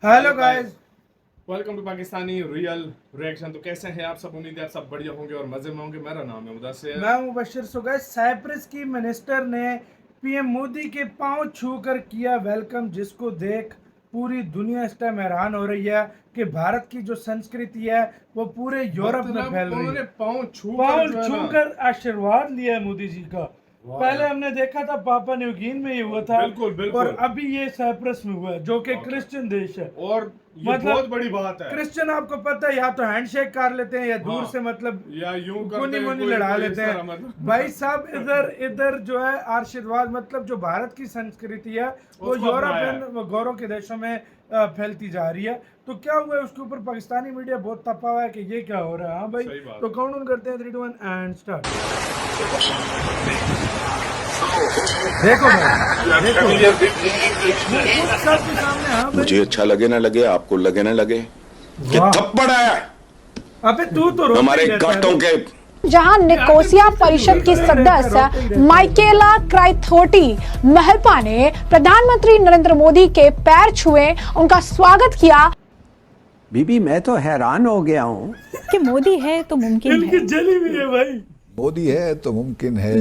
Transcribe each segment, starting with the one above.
Hello guys. Welcome to Pakistani real reaction. तो कैसे हैं आप सब? उम्मीद है आप सब बढ़िया होंगे और मजे में होंगे। मेरा नाम है मुदस्सिर। मैं हूं मुबशिर। सो गाइस, साइप्रस की मिनिस्टर ने पीएम मोदी के पांव छूकर किया वेलकम, जिसको देख पूरी दुनिया इस टाइम हैरान हो रही है कि भारत की जो संस्कृति है वो पूरे यूरोप में मतलब फैल रही उन्होंने है। पाँव छू पांव कर जो है ना, छूकर आशीर्वाद लिया है मोदी जी का। वाह पहले यार। हमने देखा था पापा न्यूगिन में ये हुआ था, बिल्कुल और बिल्कुल। अभी ये साइप्रस में हुआ है, जो कि ओके। क्रिश्चियन देश है। और ये मतलब बहुत बड़ी बात है। क्रिश्चियन आपको पता है, या तो हैंडशेक कर लेते हैं या दूर हाँ, से मतलब या यूं करते गुनी हैं, मुनी कोई लड़ा कोई इस लेते तरह हैं। मतलब भाई साहब, इधर इधर जो है आशीर्वाद, मतलब जो भारत की संस्कृति है वो उसको अपनाया यूरोपियन है। गौरव के देशों में फैलती जा रही है। तो क्या हुआ है उसके ऊपर पाकिस्तानी मीडिया बहुत तपा हुआ है कि ये क्या हो रहा है। हाँ भाई, सही बात तो है। काउंट डाउन करते हैं 3 2 1 एंड स्टार्ट। देखो भाई, देखो वो खुद सबके सामने। हाँ भाई, मुझे अच्छा लगे ना लगे, आपको लगे ना लगे कि वाह। थप्पड़ है अबे तू तो रोता हमारे ही रहता है गांठों ना। के। जहां निकोसिया परिषद की सदस्य माइकेला क्राइथोटी महलपा ने प्रधानमंत्री नरेंद्र मोदी के पैर छुए, उनका स्वागत किया। बीबी, मैं तो हैरान हो गया हूँ कि मोदी है तो मुमकिन इनकी है। जली हुई है भाई। मोदी है तो मुमकिन है।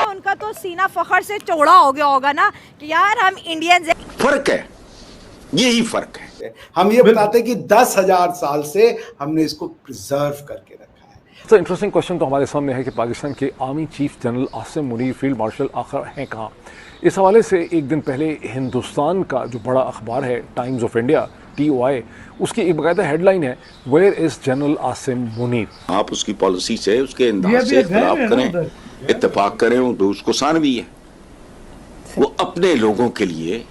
उनका तो सीना फखर से चौड़ा हो गया होगा ना कि यार हम इंडियंस हैं। फर्क है, यही फर्क है। हम ये बताते हैं कि 10,000 साल से हमने इसको प्रिजर्व करके रखा है। तो इंटरेस्टिंग क्वेश्चन तो हमारे सामने है कि पाकिस्तान के army chief general Asim Munir field marshal आखिर हैं कहाँ। इस हवाले से एक दिन पहले हिंदुस्तान का जो बड़ा अखबार है टाइम्स ऑफ इंडिया TOI, उसकी एक बाकायदा हेडलाइन है, where is general Asim Munir. आप उसकी पॉलिसी से, उसके ये अंदाज भी से एक घर इख्तलाफ है ना करें, उधर। इत्तेफाक करें, तो उसको सानवी है। वो अपने लोगों के लिए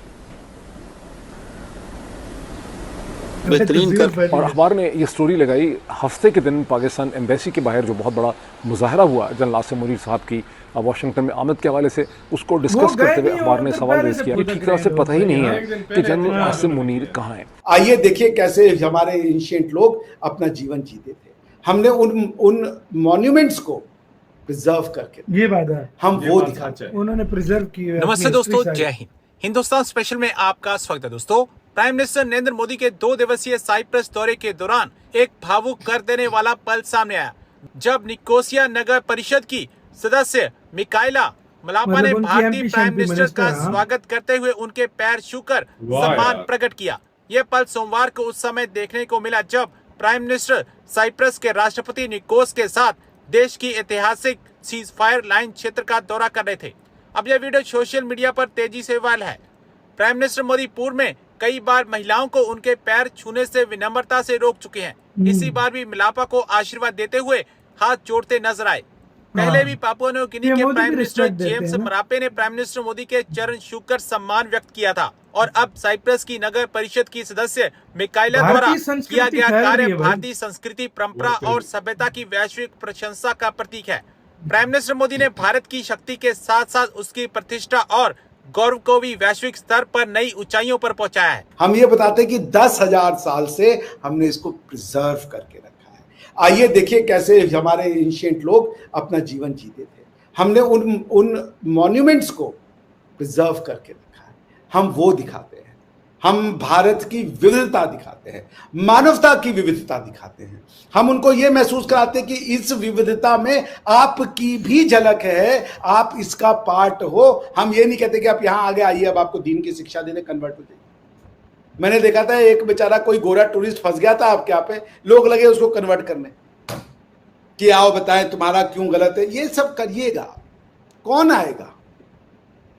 बेहतरीन कर। और अखबार ने ये स्टोरी लगाई हफ्ते के दिन पाकिस्तान एम्बेसी के बाहर जो बहुत बड़ा मुजाहरा हुआ जनरल आसिम मुनीर साहब की वाशिंगटन में आमद के हवाले से, उसको डिस्कस करते हुए अखबार ने सवाल रेज किया कि ठीक तरह से पता ही नहीं है कि जनरल आसिम मुनीर कहाँ है। आइए देखिए कैसे हमारे एंशिएंट लोग अपना जीवन जीते थे। हमने उन मॉन्यूमेंट्स को प्रिजर्व करके, ये बात है, हम वो दिखाते हैं। उन्होंने प्रिजर्व की है। नमस्ते दोस्तों, जय हिंद। हिंदुस्तान स्पेशल में आपका स्वागत है दोस्तों। प्राइम मिनिस्टर नरेंद्र मोदी के 2 दिवसीय साइप्रस दौरे के दौरान एक भावुक कर देने वाला पल सामने आया, जब निकोसिया नगर परिषद की सदस्य मिकाइला मलापा ने भारतीय प्राइम मिनिस्टर का स्वागत करते हुए उनके पैर छूकर सम्मान प्रकट किया। यह पल सोमवार को उस समय देखने को मिला जब प्राइम मिनिस्टर साइप्रस के राष्ट्रपति निकोस के साथ देश की ऐतिहासिक सीज फायर लाइन क्षेत्र का दौरा कर रहे थे। अब यह वीडियो सोशल मीडिया पर तेजी से वायरल है। प्राइम मिनिस्टर मोदी पूर्व में कई बार महिलाओं को उनके पैर छूने से विनम्रता से रोक चुके हैं। इसी बार भी मिलापा को आशीर्वाद देते हुए हाथ जोड़ते नजर आए। पहले भी पापुआ न्यू गिनी के प्राइम मिनिस्टर जेम्स मरापे ने प्राइम मिनिस्टर मोदी के चरण छूकर सम्मान व्यक्त किया था, और अब साइप्रस की नगर परिषद की सदस्य मिकाइला द्वारा किया गया कार्य भारतीय संस्कृति, परंपरा और सभ्यता की वैश्विक प्रशंसा का प्रतीक है। प्राइम मिनिस्टर मोदी ने भारत की शक्ति के साथ साथ उसकी प्रतिष्ठा और गौरव को भी वैश्विक स्तर पर नई ऊंचाइयों पर पहुंचाया है। हम ये बताते हैं कि 10,000 साल से हमने इसको प्रिजर्व करके रखा है। आइए देखिए कैसे हमारे एंशिएंट लोग अपना जीवन जीते थे। हमने उन मॉन्यूमेंट्स को प्रिजर्व करके रखा है। हम वो दिखाते हैं। हम भारत की विविधता दिखाते हैं, मानवता की विविधता दिखाते हैं। हम उनको ये महसूस कराते हैं कि इस विविधता में आपकी भी झलक है, आप इसका पार्ट हो। हम ये नहीं कहते कि आप यहाँ आगे आइए, अब आपको दीन की शिक्षा देने कन्वर्ट हो जाइए। मैंने देखा था एक बेचारा कोई गोरा टूरिस्ट फंस गया था आपके यहाँ पे, लोग लगे उसको कन्वर्ट करने कि आओ बताएं तुम्हारा क्यों गलत है। ये सब करिएगा, कौन आएगा?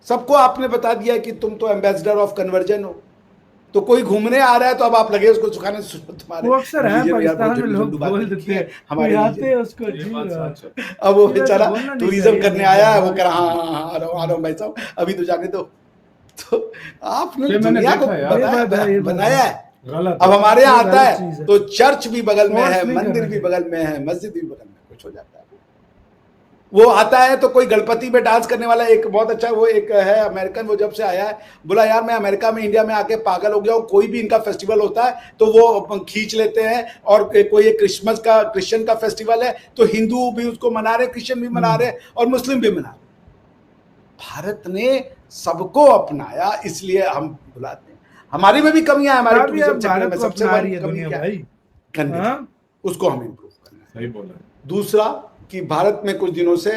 सबको आपने बता दिया कि तुम तो एम्बेसडर ऑफ कन्वर्जन हो, तो कोई घूमने आ रहा है तो अब आप लगे उसको सुखाने। तुम्हारे वो अक्सर है पाकिस्तान में लोग बोल देते हैं, हमारे आते हैं उसको अब वो बेचारा टूरिज्म करने आया है, वो कह रहा हाँ आ रहा हूँ भाई साहब, अभी तो जाने दो। तो आपने दुनिया को बनाया है। अब हमारे यहाँ आता है तो चर्च भी बगल में है, मंदिर भी बगल में है, मस्जिद भी बगल में, कुछ हो जाता है। वो आता है तो कोई गणपति में डांस करने वाला एक बहुत अच्छा, वो एक है अमेरिकन, वो जब से आया है बोला यार मैं अमेरिका में, इंडिया में आके पागल हो गया हूँ। कोई भी इनका फेस्टिवल होता है तो वो खींच लेते हैं, और कोई क्रिसमस का, क्रिश्चियन का फेस्टिवल है तो हिंदू भी उसको मना रहे, क्रिश्चियन भी मना रहे और मुस्लिम भी मना रहे। भारत ने सबको अपनाया, इसलिए हम बुलाते हैं। हमारी में भी कमियां हैं, हमारे अभी अब टूरिज्म सेक्टर भारत में को सबसे अपना रही बड़ी है कमी दुनिया क्या है? भाई। गंदगी। हाँ? उसको हमें इम्प्रूव करना है। सही बोला। दूसरा कि भारत में कुछ दिनों से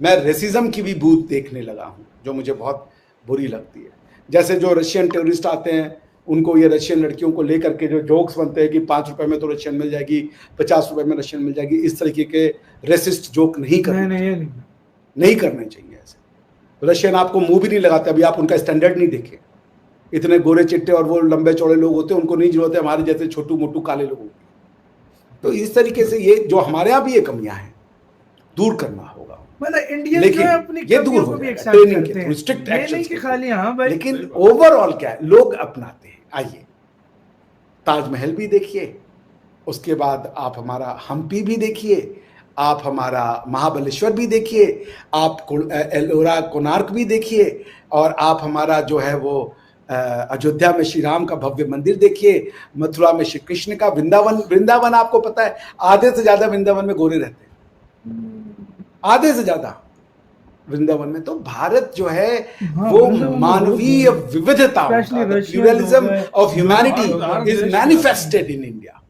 मैं रेसिज्म की भी बूथ देखने लगा हूं, जो मुझे बहुत बुरी लगती है। जैसे जो रशियन टूरिस्ट आते हैं, उनको ये रशियन लड़कियों को लेकर के जो जोक्स बनते हैं कि 5 रुपए में तो रशियन मिल जाएगी, 50 रुपए में रशियन मिल जाएगी, इस तरीके के रेसिस्ट जोक नहीं करने नहीं, चाहिए। नहीं करने चाहिए ऐसे। रशियन आपको मुंह भी नहीं लगाते, अभी आप उनका स्टैंडर्ड नहीं देखे। इतने गोरे चिट्टे और वो लंबे चौड़े लोग होते हैं, उनको नहीं जरूरत है हमारे जैसे छोटू मोटू काले लोगों की। तो इस तरीके से ये जो हमारे यहाँ भी ये कमियां हैं, दूर करना होगा। मतलब इंडियन लेकिन जो है अपनी ये दूर कमियों हो को भी जाएगा एक्सेप्ट ट्रेनिंग करते के हैं। थ्रू, स्ट्रिक्ट ये नहीं एक्शंस कि के खाली हाँ भाई। लेकिन ओवरऑल क्या है, लोग अपनाते हैं। आइए ताजमहल भी देखिए, उसके बाद आप हमारा हम्पी भी देखिए, आप हमारा महाबलेश्वर भी देखिए, आप एलोरा कोणार्क भी देखिए, और आप हमारा जो है वो अयोध्या में श्री राम का भव्य मंदिर देखिए, मथुरा में श्री कृष्ण का, वृंदावन आपको पता है आधे से ज्यादा वृंदावन में गोरे रहते हैं, आधे से ज्यादा वृंदावन में। तो भारत जो है वो मानवीय विविधता, pluralism of humanity is manifested in India.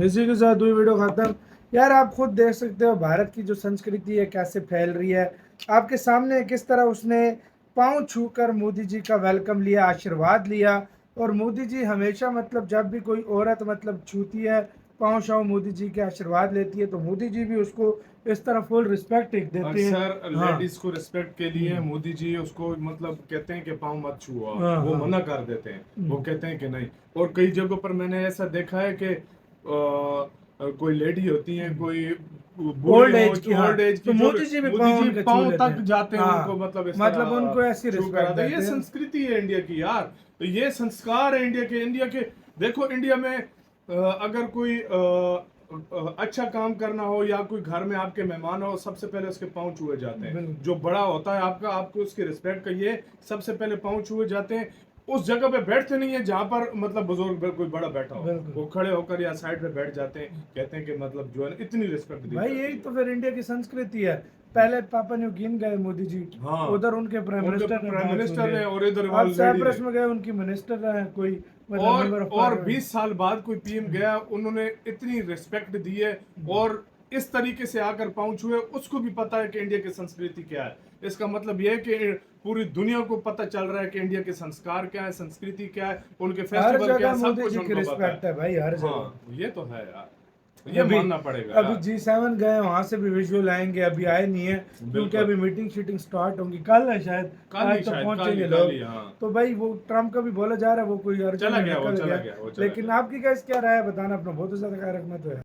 इसी के साथ हुई वीडियो खत्म। यार आप खुद देख सकते हो भारत की जो संस्कृति है कैसे फैल रही है आपके सामने, किस तरह उसने पांव छूकर मोदी जी का वेलकम लिया, आशीर्वाद लिया। और मोदी जी हमेशा मतलब जब भी कोई औरत मतलब छूती है पांव शाव मोदी जी के आशीर्वाद लेती है, तो मोदी जी भी उसको इस तरह फुल रिस्पेक्ट देते हैं। अक्सर लेडीज को रिस्पेक्ट के लिए मोदी जी उसको मतलब कहते हैं कि पाँव मत छुओ, वो मना कर देते हैं, वो कहते हैं कि नहीं। और कई जगहों पर मैंने ऐसा देखा है कि कोई लेडी होती है, कोई ओल्ड एज की, तो मोदी जी भी पाँव तक जाते हैं, उनको मतलब उनको ऐसी रिस्पेक्ट देते हैं। ये संस्कृति है इंडिया की यार, तो ये संस्कार है इंडिया के। देखो इंडिया में अगर कोई अच्छा काम करना हो या कोई घर में आपके मेहमान हो, सबसे पहले उसके पाँव छुए जाते हैं। जो बड़ा होता है आपका, आपको उसकी रिस्पेक्ट करिए, सबसे पहले पाँव छुए जाते हैं। उस जगह पे बैठते नहीं है जहाँ पर मतलब बुजुर्ग कोई बड़ा बैठा हो, वो खड़े होकर या साइड पे बैठ जाते हैं, कहते हैं कि मतलब जो है इतनी रिस्पेक्ट दी भाई। यही तो फिर इंडिया की संस्कृति है। पहले पापा न्यू गिन गए मोदी जी, उधर उनके प्राइम मिनिस्टर ने, और इधर साइप्रस में गए उनकी मिनिस्टर रहे कोई, और 20 साल बाद कोई पीएम गया, उन्होंने इतनी रिस्पेक्ट दी है और इस तरीके से आकर पाँव छुए। उसको भी पता है कि इंडिया की संस्कृति क्या है। इसका मतलब यह है कि पूरी दुनिया को पता चल रहा है कि इंडिया के संस्कार क्या है, संस्कृति क्या है, उनके फेस्टिवल क्या है, सब कुछ उनको रिस्पेक्ट है भाई हर जगह। ये तो है यार, ये मानना पड़ेगा। अभी G7 गए, वहां से भी विजुअल आएंगे, अभी आए नहीं है क्योंकि अभी मीटिंग शीटिंग स्टार्ट होंगी, कल है शायद, आज तो पहुंचेंगे लोग। तो भाई वो ट्रम्प का भी बोला जा रहा है वो कोई चला गया। लेकिन आपकी क्या राय है बताना, अपना बहुत ज्यादा ख्याल रखना तो है।